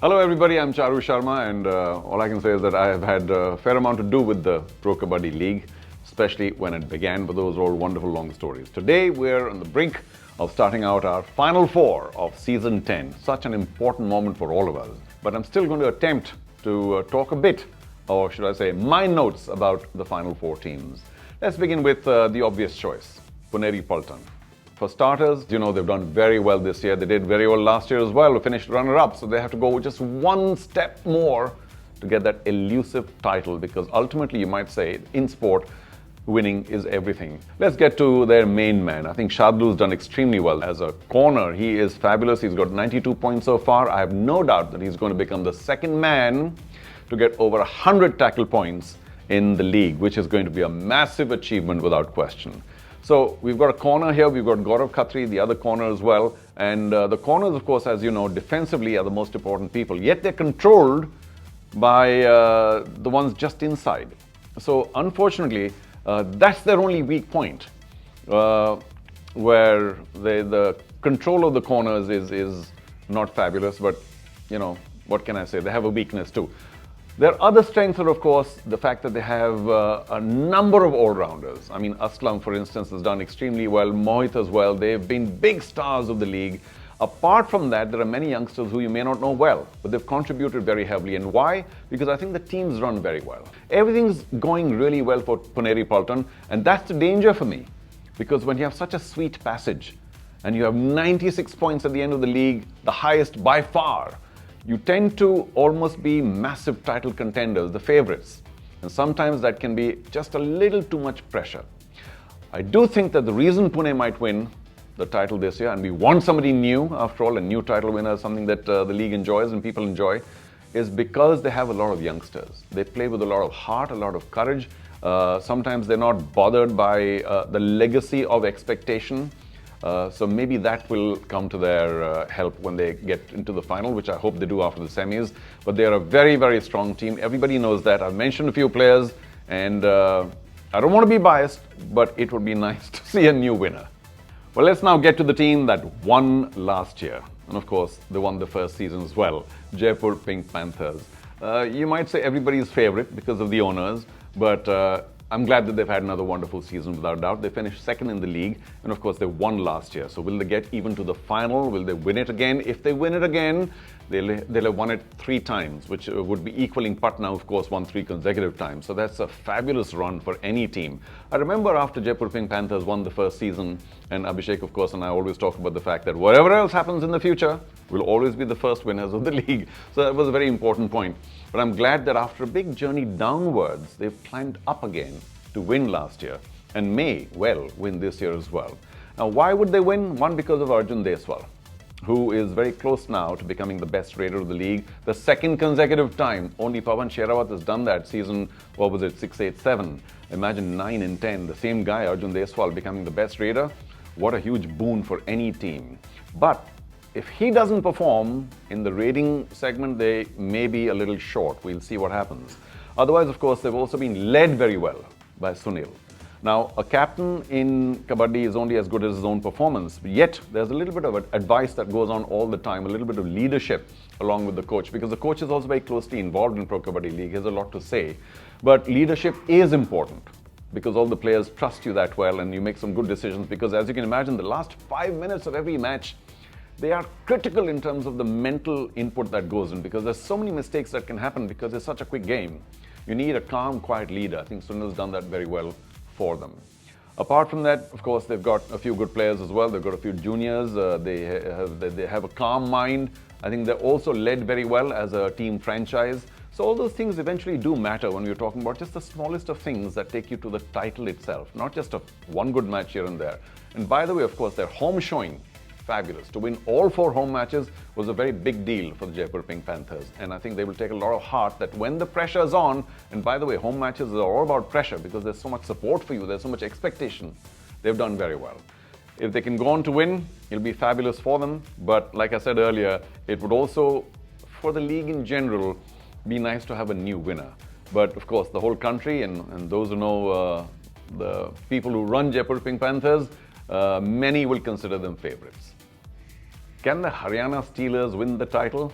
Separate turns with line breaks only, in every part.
Hello everybody, I'm Charu Sharma, and all I can say is that I have had a fair amount to do with the Pro Kabaddi League, especially when it began, but those are all wonderful long stories. Today we're on the brink of starting out our Final Four of Season 10, such an important moment for all of us. But I'm still going to attempt to talk a bit, or should I say, my notes about the Final Four teams. Let's begin with the obvious choice, Puneri Paltan. For starters, you know, they've done very well this year. They did very well last year as well, finished runner-up. So they have to go just one step more to get that elusive title, because ultimately, you might say, in sport, winning is everything. Let's get to their main man. I think Shadlu's done extremely well as a corner. He is fabulous. He's got 92 points so far. I have no doubt that he's going to become the second man to get over 100 tackle points in the league, which is going to be a massive achievement without question. So we've got a corner here, we've got Gaurav Khatri, the other corner as well. And the corners, of course, as you know, defensively are the most important people. Yet they're controlled by the ones just inside. So unfortunately, that's their only weak point, where the control of the corners is not fabulous. But, you know, what can I say? They have a weakness too. Their other strengths are, of course, the fact that they have a number of all-rounders. I mean, Aslam, for instance, has done extremely well. Mohit as well. They've been big stars of the league. Apart from that, there are many youngsters who you may not know well, but they've contributed very heavily. And why? Because I think the teams run very well. Everything's going really well for Puneri Paltan, and that's the danger for me. Because when you have such a sweet passage, and you have 96 points at the end of the league, the highest by far, you tend to almost be massive title contenders, the favorites. And sometimes that can be just a little too much pressure. I do think that the reason Pune might win the title this year, and we want somebody new, after all, a new title winner is something that the league enjoys and people enjoy, is because they have a lot of youngsters. They play with a lot of heart, a lot of courage. Sometimes they're not bothered by the legacy of expectation. So maybe that will come to their help when they get into the final, which I hope they do after the semis. But they're a very, very strong team. Everybody knows that. I've mentioned a few players, and I don't want to be biased, but it would be nice to see a new winner. Well, let's now get to the team that won last year. And of course, they won the first season as well, Jaipur Pink Panthers. You might say everybody's favorite because of the owners, but I'm glad that they've had another wonderful season, without doubt. They finished second in the league, and of course, they won last year. So will they get even to the final? Will they win it again? If they win it again, they'll have won it 3 times, which would be equaling Patna, of course, won 3 consecutive times. So that's a fabulous run for any team. I remember after Jaipur Pink Panthers won the first season, and Abhishek, of course, and I always talk about the fact that whatever else happens in the future, we'll always be the first winners of the league. So that was a very important point. But I'm glad that after a big journey downwards, they've climbed up again to win last year, and may well win this year as well. Now, why would they win? One, because of Arjun Deswal, who is very close now to becoming the best raider of the league. The second consecutive time. Only Pawan Sherawat has done that season, what was it, 6, 8, 7. Imagine 9 and 10. The same guy, Arjun Deswal, becoming the best raider. What a huge boon for any team. But if he doesn't perform in the raiding segment, they may be a little short. We'll see what happens. Otherwise, of course, they've also been led very well by Sunil. Now, a captain in Kabaddi is only as good as his own performance, yet there's a little bit of advice that goes on all the time, a little bit of leadership along with the coach, because the coach is also very closely involved in Pro Kabaddi League. He has a lot to say. But leadership is important, because all the players trust you that well, and you make some good decisions, because as you can imagine, the last 5 minutes of every match, they are critical in terms of the mental input that goes in, because there's so many mistakes that can happen because it's such a quick game. You need a calm, quiet leader. I think Sunil's done that very well for them. Apart from that, of course, they've got a few good players as well. They've got a few juniors. They have a calm mind. I think they're also led very well as a team franchise. So all those things eventually do matter when we're talking about just the smallest of things that take you to the title itself, not just one good match here and there. And by the way, of course, their home showing, fabulous. To win all 4 home matches was a very big deal for the Jaipur Pink Panthers. And I think they will take a lot of heart that when the pressure is on, and by the way, home matches are all about pressure because there's so much support for you, there's so much expectation. They've done very well. If they can go on to win, it'll be fabulous for them. But like I said earlier, it would also, for the league in general, be nice to have a new winner. But of course, the whole country and those who know the people who run Jaipur Pink Panthers, many will consider them favorites. Can the Haryana Steelers win the title?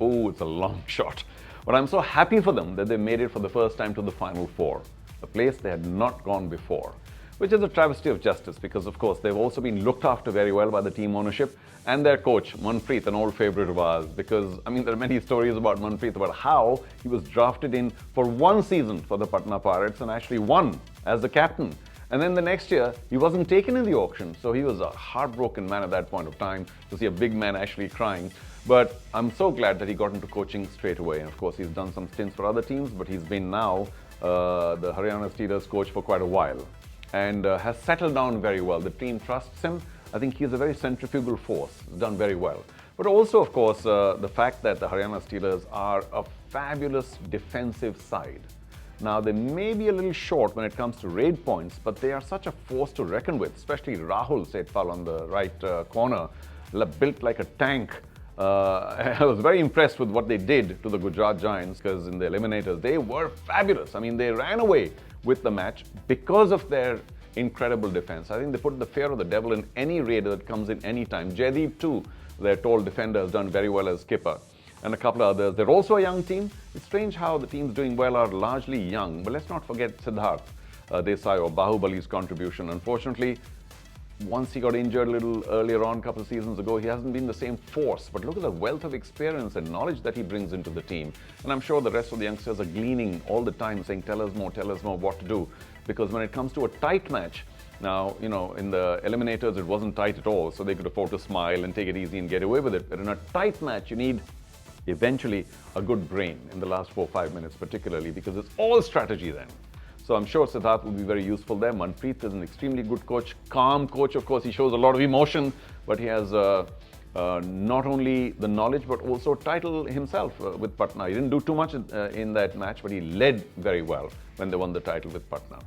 Oh, it's a long shot. But I'm so happy for them that they made it for the first time to the Final Four, a place they had not gone before, which is a travesty of justice because, of course, they've also been looked after very well by the team ownership and their coach, Manpreet, an old favorite of ours, because, I mean, there are many stories about Manpreet, about how he was drafted in for one season for the Patna Pirates and actually won as the captain. And then the next year, he wasn't taken in the auction, so he was a heartbroken man at that point of time, to see a big man actually crying. But I'm so glad that he got into coaching straight away. And of course, he's done some stints for other teams, but he's been now the Haryana Steelers coach for quite a while and has settled down very well. The team trusts him. I think he's a very centrifugal force. He's done very well. But also, of course, the fact that the Haryana Steelers are a fabulous defensive side. Now, they may be a little short when it comes to raid points, but they are such a force to reckon with, especially Rahul Setfal on the right corner, built like a tank. I was very impressed with what they did to the Gujarat Giants because in the eliminators, they were fabulous. I mean, they ran away with the match because of their incredible defense. I think they put the fear of the devil in any raider that comes in any time. Jaideep, too, their tall defender, has done very well as skipper. And a couple of others. They're also a young team. It's strange how the teams doing well are largely young. But let's not forget Siddharth Desai or Bahubali's contribution. Unfortunately, once he got injured a little earlier on, a couple of seasons ago, he hasn't been the same force. But look at the wealth of experience and knowledge that he brings into the team. And I'm sure the rest of the youngsters are gleaning all the time, saying, tell us more what to do. Because when it comes to a tight match, now, you know, in the eliminators, it wasn't tight at all. So they could afford to smile and take it easy and get away with it. But in a tight match, you need eventually a good brain in the last 4 or 5 minutes, particularly because it's all strategy then. So I'm sure Siddharth will be very useful there. Manpreet is an extremely good coach, calm coach. Of course, he shows a lot of emotion, but he has not only the knowledge, but also title himself with Patna. He didn't do too much in that match, but he led very well when they won the title with Patna.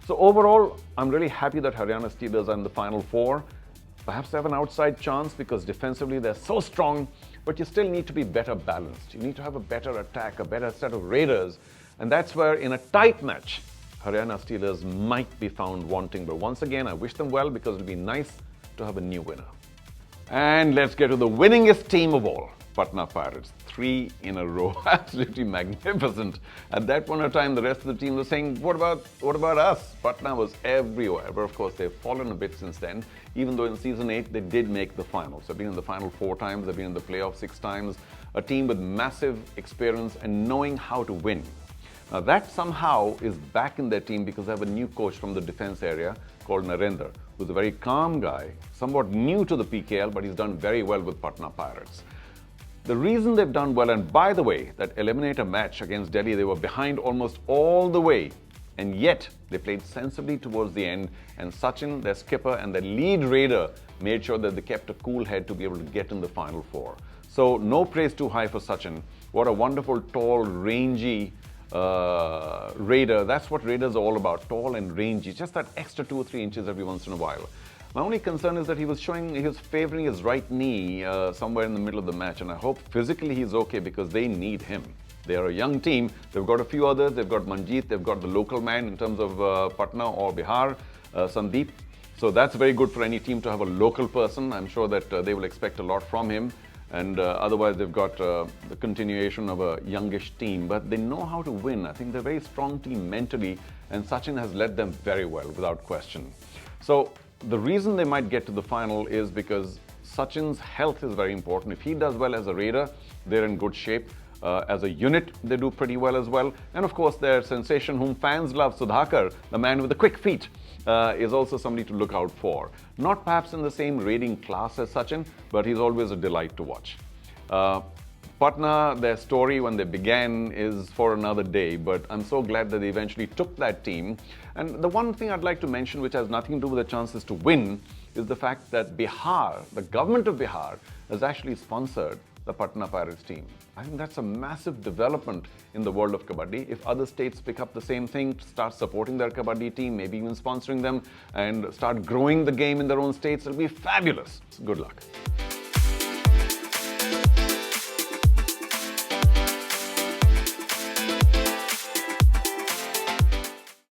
So overall, I'm really happy that Haryana Steelers are in the Final Four. Perhaps they have an outside chance because defensively they're so strong, but you still need to be better balanced. You need to have a better attack, a better set of raiders. And that's where in a tight match, Haryana Steelers might be found wanting. But once again, I wish them well because it'll be nice to have a new winner. And let's get to the winningest team of all, Patna Pirates. 3 in a row. Absolutely magnificent. At that point of time, the rest of the team was saying, what about us? Patna was everywhere. But of course, they've fallen a bit since then. Even though in season 8, they did make the finals. They've been in the final 4 times. They've been in the playoffs 6 times. A team with massive experience and knowing how to win. Now that somehow is back in their team because they have a new coach from the defense area called Narendra, who's a very calm guy, somewhat new to the PKL, but he's done very well with Patna Pirates. The reason they've done well, and by the way, that eliminator match against Delhi, they were behind almost all the way, and yet they played sensibly towards the end, and Sachin, their skipper, and their lead raider made sure that they kept a cool head to be able to get in the Final Four. So no praise too high for Sachin. What a wonderful, tall, rangy raider. That's what raiders are all about, tall and rangy, just that extra 2 or 3 inches every once in a while. My only concern is that he was favoring his right knee somewhere in the middle of the match, and I hope physically he's okay because they need him. They are a young team. They've got a few others. They've got Manjeet. They've got the local man in terms of Patna or Bihar, Sandeep. So that's very good for any team to have a local person. I'm sure that they will expect a lot from him. And otherwise, they've got the continuation of a youngish team. But they know how to win. I think they're a very strong team mentally, and Sachin has led them very well, without question. So the reason they might get to the final is because Sachin's health is very important. If he does well as a raider, they're in good shape. As a unit, they do pretty well as well. And of course, their sensation, whom fans love, Sudhakar, the man with the quick feet, is also somebody to look out for. Not perhaps in the same raiding class as Sachin, but he's always a delight to watch. Patna, their story when they began is for another day, but I'm so glad that they eventually took that team. And the one thing I'd like to mention, which has nothing to do with the chances to win, is the fact that Bihar, the government of Bihar, has actually sponsored the Patna Pirates team. I think that's a massive development in the world of Kabaddi. If other states pick up the same thing, start supporting their Kabaddi team, maybe even sponsoring them, and start growing the game in their own states, it'll be fabulous. Good luck.